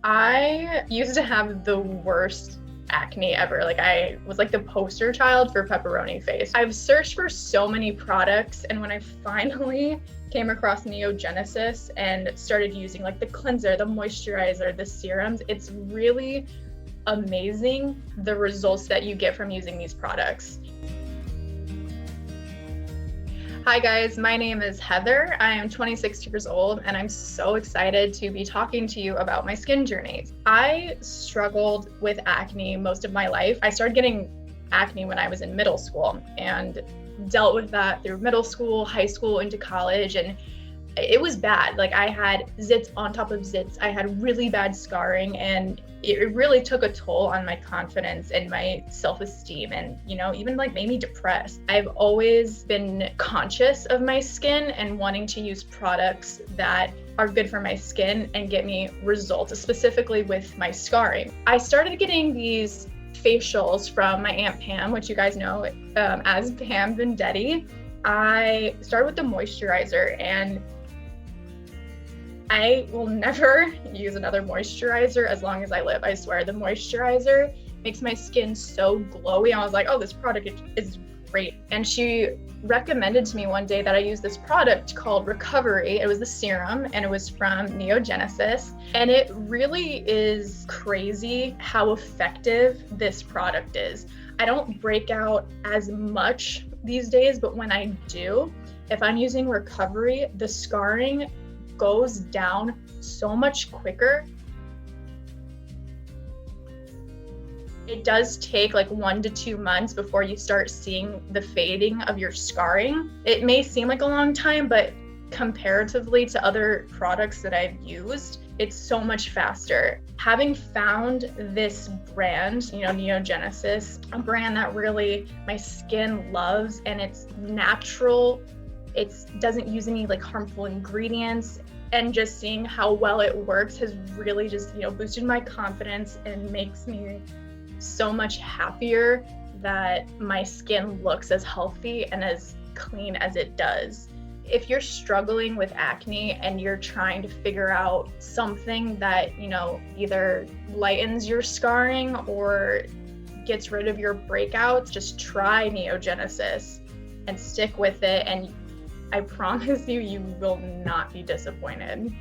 I used to have the worst acne ever. Like I was like the poster child for pepperoni face. I've searched for so many products, and when I finally came across NeoGenesis and started using like the cleanser, the moisturizer, the serums, it's really amazing the results that you get from using these products. Hi guys, my name is Heather. I am 26 years old and I'm so excited to be talking to you about my skin journey. I struggled with acne most of my life. I started getting acne when I was in middle school and dealt with that through middle school, high school, into college, and it was bad. Like I had zits on top of zits. I had really bad scarring, and it really took a toll on my confidence and my self-esteem, and even like made me depressed. I've always been conscious of my skin and wanting to use products that are good for my skin and get me results, specifically with my scarring. I started getting these facials from my Aunt Pam, which you guys know as Pam Vendetti. I started with the moisturizer, and I will never use another moisturizer as long as I live. I swear, the moisturizer makes my skin so glowy. I was like, oh, this product is great. And she recommended to me one day that I use this product called Recovery. It was the serum, and it was from NeoGenesis. And it really is crazy how effective this product is. I don't break out as much these days, but when I do, if I'm using Recovery, the scarring goes down so much quicker. It does take like 1 to 2 months before you start seeing the fading of your scarring. It may seem like a long time, but comparatively to other products that I've used, it's so much faster. Having found this brand, NeoGenesis, a brand that really my skin loves, and it's natural, it doesn't use any like harmful ingredients, and just seeing how well it works has really just boosted my confidence and makes me so much happier that my skin looks as healthy and as clean as it does. If you're struggling with acne and you're trying to figure out something that either lightens your scarring or gets rid of your breakouts, just try NeoGenesis and stick with it, and I promise you, you will not be disappointed.